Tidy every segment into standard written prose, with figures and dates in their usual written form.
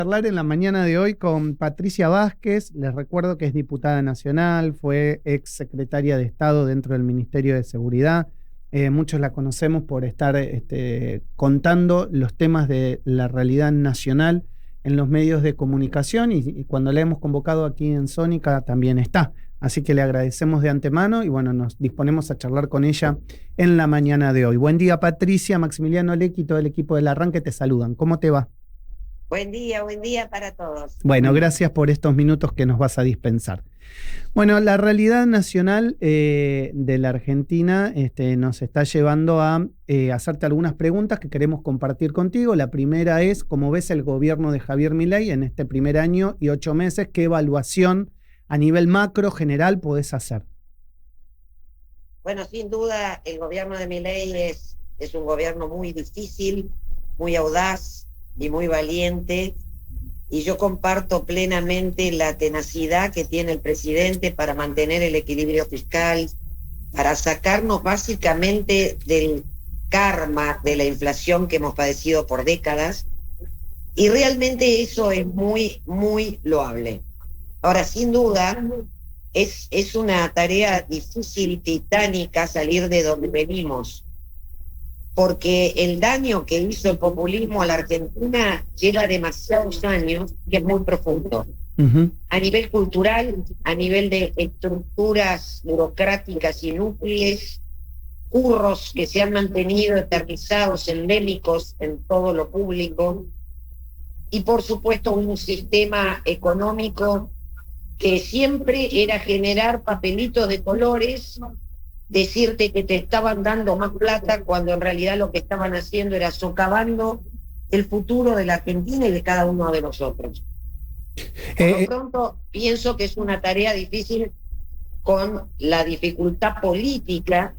Charlar en la mañana de hoy con Patricia Vázquez. Les recuerdo que es diputada nacional, fue ex secretaria de Estado dentro del Ministerio de Seguridad. Muchos la conocemos por estar contando los temas de la realidad nacional en los medios de comunicación y cuando la hemos convocado aquí en Sónica también está. Así que le agradecemos de antemano y bueno, nos disponemos a charlar con ella en la mañana de hoy. Buen día, Patricia. Maximiliano Lecky y todo el equipo del Arranque te saludan. ¿Cómo te va? Buen día para todos. Bueno, gracias por estos minutos que nos vas a dispensar. Bueno, la realidad nacional de la Argentina nos está llevando a hacerte algunas preguntas que queremos compartir contigo. La primera es, ¿cómo ves el gobierno de Javier Milei en este primer año y 8 meses? ¿Qué evaluación a nivel macro general podés hacer? Bueno, sin duda el gobierno de Milei es un gobierno muy difícil, muy audaz y muy valiente, y yo comparto plenamente la tenacidad que tiene el presidente para mantener el equilibrio fiscal, para sacarnos básicamente del karma de la inflación que hemos padecido por décadas, y realmente eso es muy, muy loable. Ahora, sin duda, es una tarea difícil, titánica, salir de donde venimos, porque el daño que hizo el populismo a la Argentina lleva demasiados años y es muy profundo. A nivel cultural, a nivel de estructuras burocráticas inútiles, curros que se han mantenido eternizados, endémicos en todo lo público, y por supuesto un sistema económico que siempre era generar papelitos de colores, decirte que te estaban dando más plata cuando en realidad lo que estaban haciendo era socavando el futuro de la Argentina y de cada uno de nosotros. Por lo pronto, pienso que es una tarea difícil con la dificultad política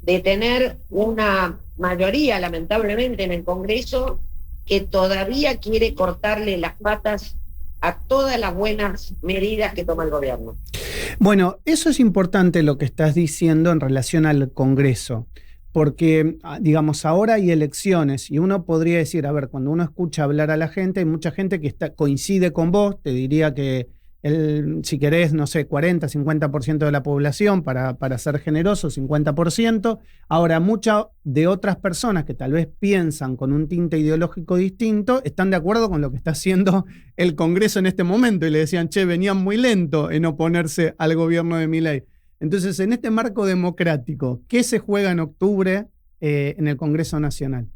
de tener una mayoría, lamentablemente, en el Congreso que todavía quiere cortarle las patas a todas las buenas medidas que toma el gobierno. Bueno, eso es importante lo que estás diciendo en relación al Congreso, porque, digamos, ahora hay elecciones y uno podría decir, a ver, cuando uno escucha hablar a la gente, hay mucha gente que coincide con vos, te diría que si querés, no sé, 40, 50% de la población, para ser generoso, 50%. Ahora, muchas de otras personas que tal vez piensan con un tinte ideológico distinto, están de acuerdo con lo que está haciendo el Congreso en este momento y le decían, che, venían muy lento en oponerse al gobierno de Milei. Entonces, en este marco democrático, ¿qué se juega en octubre en el Congreso Nacional?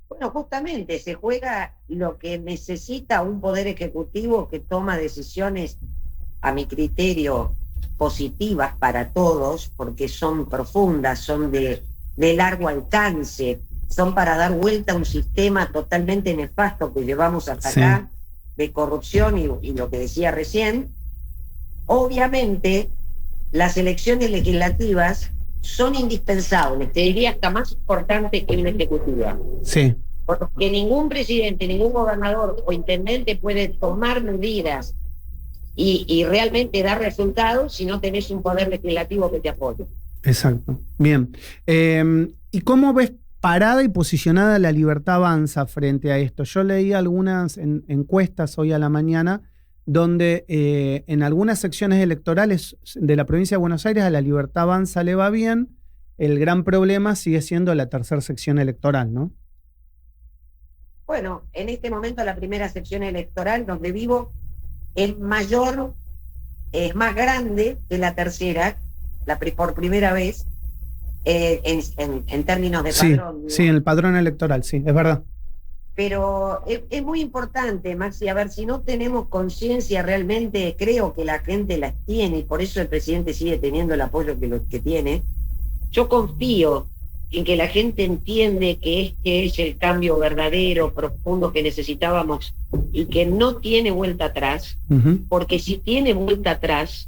Bueno, justamente se juega lo que necesita un poder ejecutivo que toma decisiones, a mi criterio, positivas para todos, porque son profundas, son de largo alcance, son para dar vuelta a un sistema totalmente nefasto que llevamos hasta acá, de corrupción y lo que decía recién. Obviamente, las elecciones legislativas son indispensables, te diría hasta más importantes que una ejecutiva. Sí. Porque ningún presidente, ningún gobernador o intendente puede tomar medidas y realmente dar resultados si no tenés un poder legislativo que te apoye. Exacto. Bien. ¿Y cómo ves parada y posicionada la Libertad Avanza frente a esto? Yo leí algunas encuestas hoy a la mañana donde en algunas secciones electorales de la provincia de Buenos Aires a la Libertad Avanza le va bien. El gran problema sigue siendo la tercera sección electoral, ¿no? Bueno, en este momento la primera sección electoral donde vivo es mayor, es más grande que la tercera, por primera vez, en términos de padrón. Sí, en el padrón electoral, sí, es verdad. Pero es muy importante, Maxi, a ver, si no tenemos conciencia realmente, creo que la gente las tiene, y por eso el presidente sigue teniendo el apoyo que tiene. Yo confío en que la gente entiende que este es el cambio verdadero, profundo que necesitábamos y que no tiene vuelta atrás, porque si tiene vuelta atrás,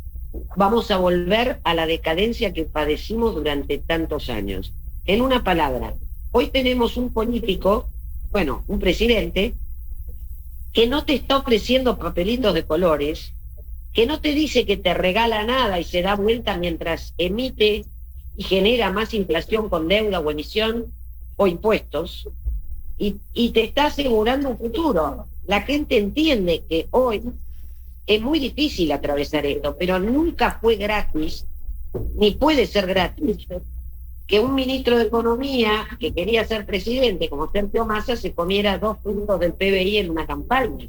vamos a volver a la decadencia que padecimos durante tantos años. En una palabra, hoy tenemos un político, bueno, un presidente, que no te está ofreciendo papelitos de colores, que no te dice que te regala nada y se da vuelta mientras emite y genera más inflación con deuda o emisión o impuestos, y te está asegurando un futuro. la gente entiende que hoy es muy difícil atravesar esto, pero nunca fue gratis, ni puede ser gratis, que un ministro de Economía que quería ser presidente, como Sergio Massa, se comiera 2 puntos del PBI en una campaña.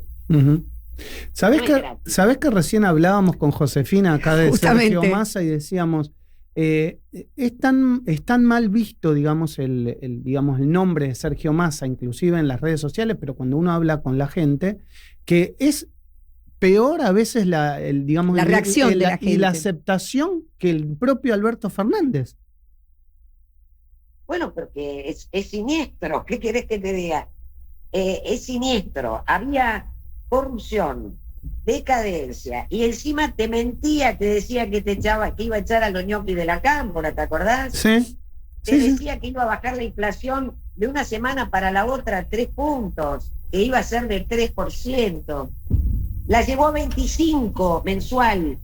¿Sabés que recién hablábamos con Josefina acá de Sergio Massa y decíamos, es tan mal visto, digamos, el nombre de Sergio Massa, inclusive en las redes sociales, pero cuando uno habla con la gente, que es peor a veces la reacción de la gente y la aceptación que el propio Alberto Fernández. Bueno, porque es siniestro. ¿Qué querés que te diga? Es siniestro. Había corrupción, decadencia, y encima te mentía, te decía que que iba a echar a los ñoquis de la cámpora, ¿te acordás? Sí. Te decía que iba a bajar la inflación de una semana para la otra 3 puntos, que iba a ser del 3%. La llevó a 25 mensual.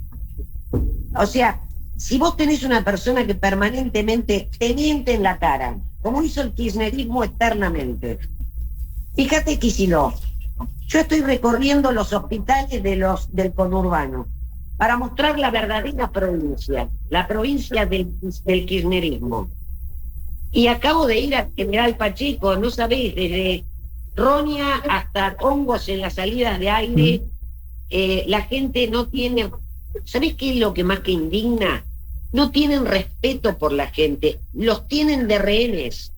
O sea, si vos tenés una persona que permanentemente te miente en la cara, como hizo el kirchnerismo eternamente, fíjate Kicillof, yo estoy recorriendo los hospitales del conurbano para mostrar la verdadera provincia, la provincia del kirchnerismo. Y acabo de ir a General Pacheco, no sabés, desde Roña hasta hongos en las salidas de aire. La gente no tiene... ¿Sabés qué es lo que más que indigna? No tienen respeto por la gente, los tienen de rehenes.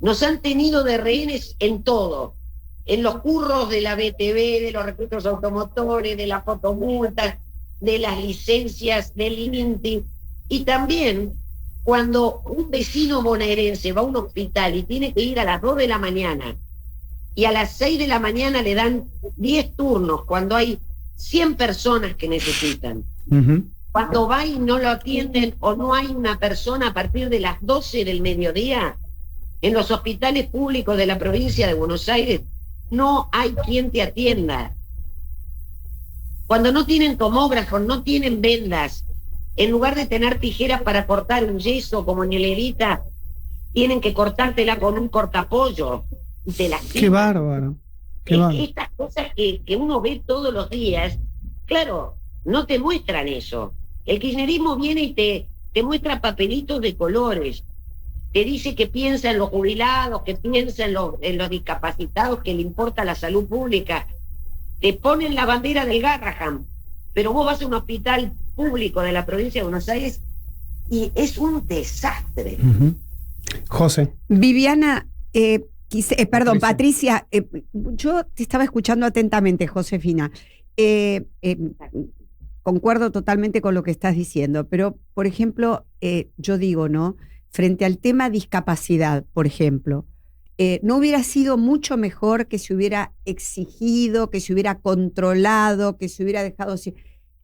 Nos han tenido de rehenes en todo, en los curros de la BTV, de los registros automotores, de las fotomultas, de las licencias del INTI, y también cuando un vecino bonaerense va a un hospital y tiene que ir a las 2 de la mañana y a las 6 de la mañana le dan 10 turnos cuando hay 100 personas que necesitan. Cuando va y no lo atienden o no hay una persona a partir de las 12 del mediodía, en los hospitales públicos de la provincia de Buenos Aires no hay quien te atienda. Cuando no tienen tomógrafos, no tienen vendas, en lugar de tener tijeras para cortar un yeso como en el Evita, tienen que cortártela con un cortapollo y te lastiman. ¡Qué bárbaro! Estas cosas que uno ve todos los días, claro, no te muestran eso. El kirchnerismo viene y te muestra papelitos de colores, te dice que piensa en los jubilados, que piensa en los discapacitados, que le importa la salud pública, te ponen la bandera del Garrahan, pero vos vas a un hospital público de la provincia de Buenos Aires y es un desastre. José. Viviana, perdón, Patricia, yo te estaba escuchando atentamente, Josefina. Concuerdo totalmente con lo que estás diciendo, pero, por ejemplo, yo digo, ¿no? Frente al tema discapacidad, por ejemplo, ¿no hubiera sido mucho mejor que se hubiera exigido, que se hubiera controlado, que se hubiera dejado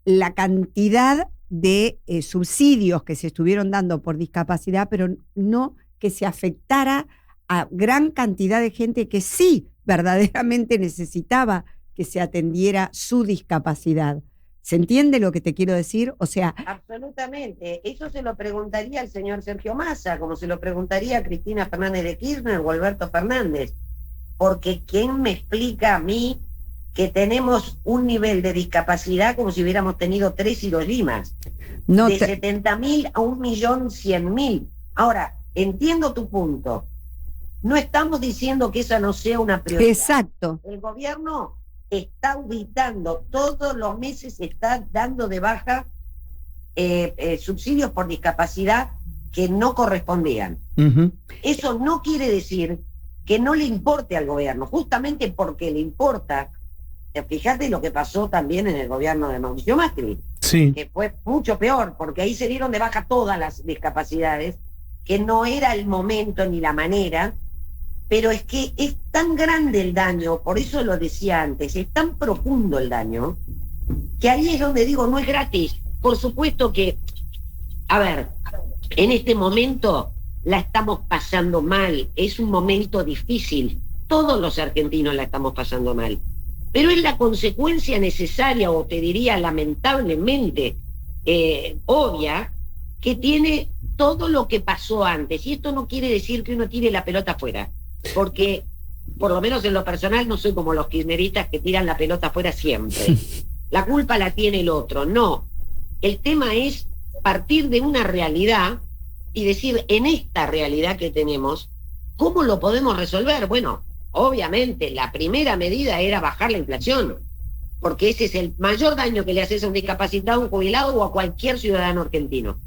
la cantidad de subsidios que se estuvieron dando por discapacidad, pero no que se afectara a gran cantidad de gente que sí verdaderamente necesitaba que se atendiera su discapacidad? ¿Se entiende lo que te quiero decir? O sea... Absolutamente. Eso se lo preguntaría al señor Sergio Massa, como se lo preguntaría a Cristina Fernández de Kirchner o Alberto Fernández. Porque ¿quién me explica a mí que tenemos un nivel de discapacidad como si hubiéramos tenido 3 Hiroshimas? No de 70.000 a 1.100.000. Ahora, entiendo tu punto. No estamos diciendo que esa no sea una prioridad. Exacto. El gobierno está auditando, todos los meses está dando de baja subsidios por discapacidad que no correspondían. Eso no quiere decir que no le importe al gobierno, justamente porque le importa. Fíjate lo que pasó también en el gobierno de Mauricio Macri, que fue mucho peor, porque ahí se dieron de baja todas las discapacidades, que no era el momento ni la manera. Pero es que es tan grande el daño, por eso lo decía antes, es tan profundo el daño, que ahí es donde digo, no es gratis. Por supuesto que, a ver, en este momento la estamos pasando mal, es un momento difícil, todos los argentinos la estamos pasando mal, pero es la consecuencia necesaria, o te diría lamentablemente obvia, que tiene todo lo que pasó antes. Y esto no quiere decir que uno tire la pelota afuera, porque por lo menos en lo personal, no soy como los kirchneristas que tiran la pelota afuera siempre. La culpa la tiene el otro. No. El tema es partir de una realidad y decir, en esta realidad que tenemos, ¿cómo lo podemos resolver? Bueno, obviamente, la primera medida era bajar la inflación, porque ese es el mayor daño que le haces a un discapacitado, a un jubilado o a cualquier ciudadano argentino.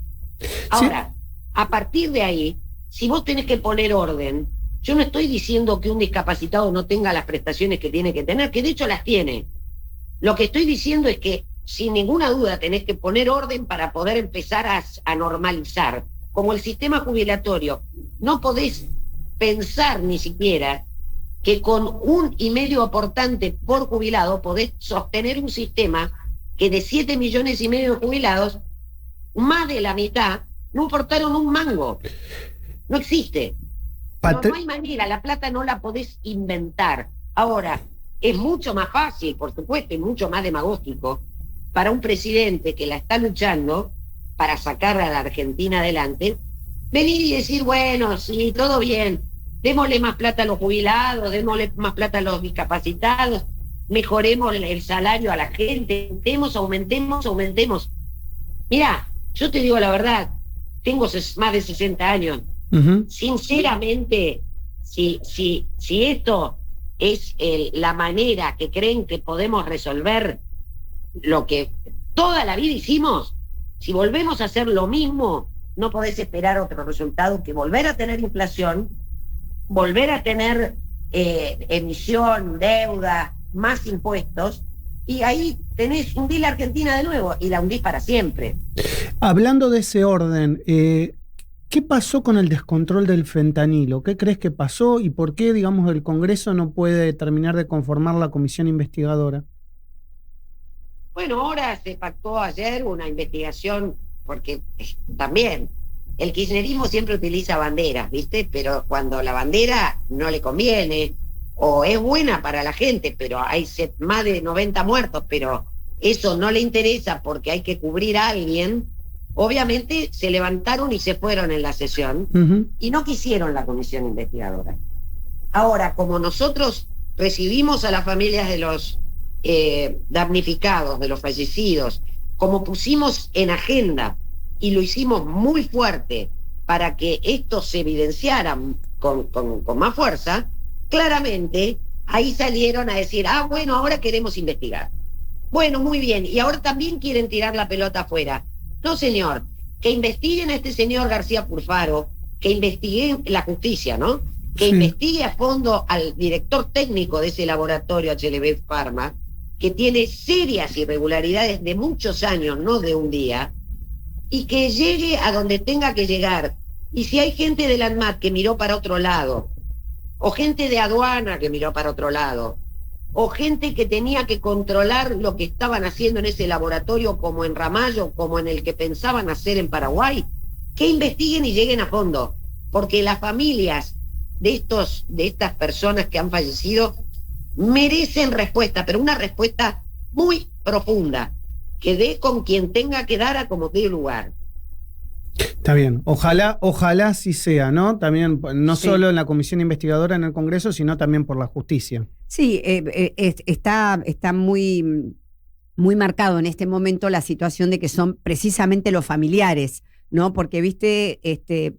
Ahora, a partir de ahí, si vos tenés que poner orden, yo no estoy diciendo que un discapacitado no tenga las prestaciones que tiene que tener, que de hecho las tiene. Lo que estoy diciendo es que, sin ninguna duda, tenés que poner orden para poder empezar a normalizar. Como el sistema jubilatorio, no podés pensar ni siquiera que con 1,5 aportante por jubilado podés sostener un sistema que de 7,5 millones de jubilados, más de la mitad no aportaron un mango. No existe. No hay manera, la plata no la podés inventar. Ahora, es mucho más fácil, por supuesto, y mucho más demagógico para un presidente que la está luchando para sacar a la Argentina adelante, venir y decir, bueno, sí, todo bien, démosle más plata a los jubilados, démosle más plata a los discapacitados, mejoremos el salario a la gente, aumentemos. Mirá, yo te digo la verdad, tengo más de 60 años. Sinceramente, si esto es la manera que creen que podemos resolver lo que toda la vida hicimos, si volvemos a hacer lo mismo, no podés esperar otro resultado que volver a tener inflación, volver a tener emisión, deuda, más impuestos, y ahí hundí la Argentina de nuevo, y la hundís para siempre. Hablando de ese orden, ¿qué pasó con el descontrol del fentanilo? ¿Qué crees que pasó y por qué, digamos, el Congreso no puede terminar de conformar la comisión investigadora? Bueno, ahora se pactó ayer una investigación, porque también el kirchnerismo siempre utiliza banderas, ¿viste? Pero cuando la bandera no le conviene, o es buena para la gente, pero hay más de 90 muertos, pero eso no le interesa porque hay que cubrir a alguien, obviamente se levantaron y se fueron en la sesión y no quisieron la comisión investigadora. Ahora, como nosotros recibimos a las familias de los damnificados, de los fallecidos, como pusimos en agenda y lo hicimos muy fuerte para que esto se evidenciara con más fuerza, claramente ahí salieron a decir, bueno, ahora queremos investigar. Bueno, muy bien, y ahora también quieren tirar la pelota afuera. No, señor, que investiguen a este señor García Pulfaro, que investiguen la justicia, ¿no? Que investigue a fondo al director técnico de ese laboratorio HLB Pharma, que tiene serias irregularidades de muchos años, no de un día, y que llegue a donde tenga que llegar. Y si hay gente del ANMAT que miró para otro lado, o gente de aduana que miró para otro lado, o gente que tenía que controlar lo que estaban haciendo en ese laboratorio, como en Ramallo, como en el que pensaban hacer en Paraguay, que investiguen y lleguen a fondo, porque las familias de estas personas que han fallecido merecen respuesta, pero una respuesta muy profunda, que dé con quien tenga que dar a como dé lugar. Está bien, ojalá así sea, ¿no? También, no solo en la comisión investigadora en el Congreso, sino también por la justicia. Sí, está muy, muy marcado en este momento la situación de que son precisamente los familiares, ¿no? Porque viste,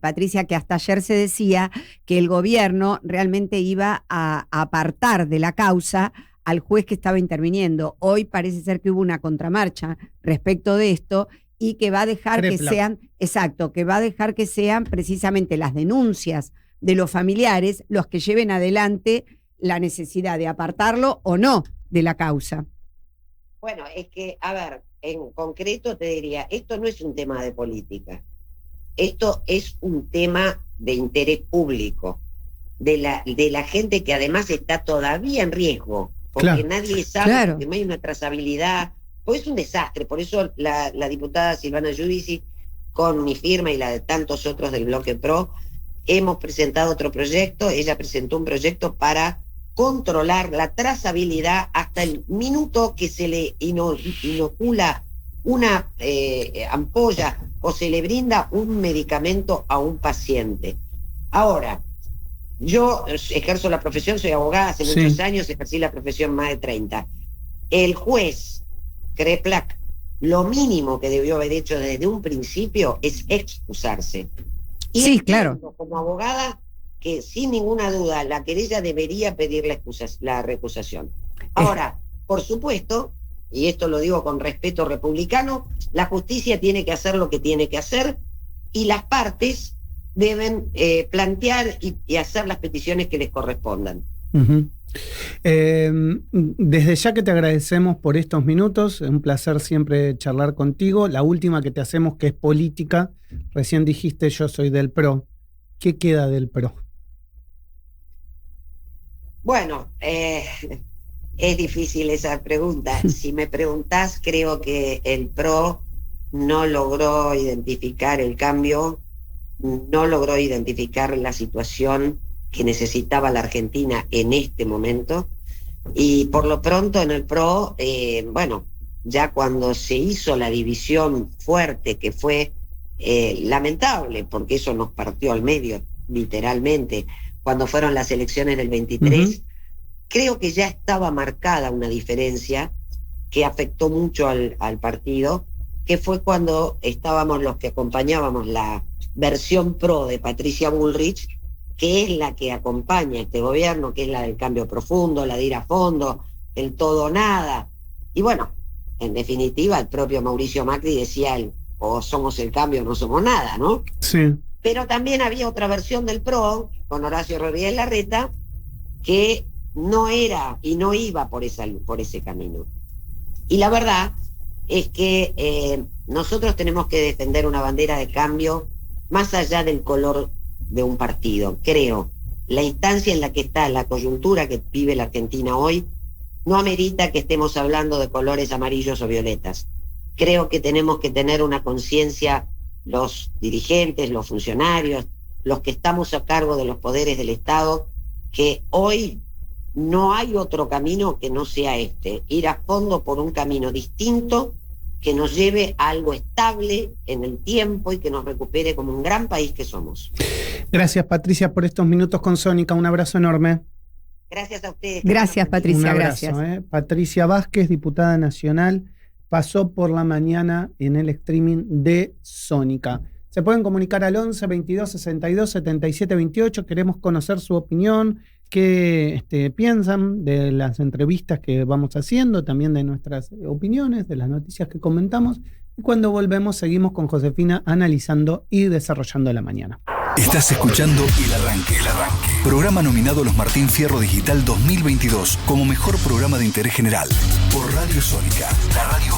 Patricia, que hasta ayer se decía que el gobierno realmente iba a apartar de la causa al juez que estaba interviniendo. Hoy parece ser que hubo una contramarcha respecto de esto y que va a dejar que sean precisamente las denuncias de los familiares los que lleven adelante la necesidad de apartarlo o no de la causa. Bueno, es que, a ver, en concreto te diría, esto no es un tema de política, esto es un tema de interés público, de la gente que además está todavía en riesgo, porque nadie sabe, porque no hay una trazabilidad, pues es un desastre. Por eso la diputada Silvana Giudici, con mi firma y la de tantos otros del Bloque PRO, hemos presentado otro proyecto. Ella presentó un proyecto para controlar la trazabilidad hasta el minuto que se le inocula una ampolla o se le brinda un medicamento a un paciente. Ahora, Yo ejerzo la profesión, soy abogada hace muchos años, ejercí la profesión más de 30. El juez Kreplak, lo mínimo que debió haber hecho desde un principio es excusarse. Y sí, claro. Como abogada, que sin ninguna duda la querella debería pedir la recusación. Ahora, por supuesto, y esto lo digo con respeto republicano, la justicia tiene que hacer lo que tiene que hacer y las partes deben plantear y hacer las peticiones que les correspondan. Uh-huh. Desde ya que te agradecemos por estos minutos, es un placer siempre charlar contigo. La última que te hacemos, que es política, recién dijiste yo soy del PRO. ¿Qué queda del PRO? Bueno, es difícil esa pregunta. Si me preguntás, creo que el PRO no logró identificar el cambio, no logró identificar la situación que necesitaba la Argentina en este momento, y por lo pronto en el PRO, ya cuando se hizo la división fuerte, que fue lamentable, porque eso nos partió al medio, literalmente, cuando fueron las elecciones del 23, creo que ya estaba marcada una diferencia que afectó mucho al partido, que fue cuando estábamos los que acompañábamos la versión PRO de Patricia Bullrich, que es la que acompaña a este gobierno, que es la del cambio profundo, la de ir a fondo, el todo o nada. Y bueno, en definitiva, el propio Mauricio Macri decía, o somos el cambio o no somos nada, ¿no? Sí. Pero también había otra versión del PRO, con Horacio Rodríguez Larreta, que no era y no iba por ese camino. Y la verdad es que nosotros tenemos que defender una bandera de cambio más allá del color de un partido. Creo, la instancia en la que está, la coyuntura que vive la Argentina hoy, no amerita que estemos hablando de colores amarillos o violetas. Creo que tenemos que tener una conciencia, los dirigentes, los funcionarios, los que estamos a cargo de los poderes del Estado, que hoy no hay otro camino que no sea este, ir a fondo por un camino distinto que nos lleve a algo estable en el tiempo y que nos recupere como un gran país que somos. Gracias, Patricia, por estos minutos con Sónica. Un abrazo enorme. Gracias a ustedes. Gracias, Patricia. Un abrazo, gracias. Patricia Vázquez, diputada nacional, pasó por la mañana en el streaming de Sónica. Se pueden comunicar al 11 22 62 77 28. Queremos conocer su opinión, qué piensan de las entrevistas que vamos haciendo, también de nuestras opiniones, de las noticias que comentamos. Y cuando volvemos, seguimos con Josefina analizando y desarrollando la mañana. Estás escuchando El Arranque. Programa nominado a los Martín Fierro Digital 2022 como mejor programa de interés general por Radio Sónica, la radio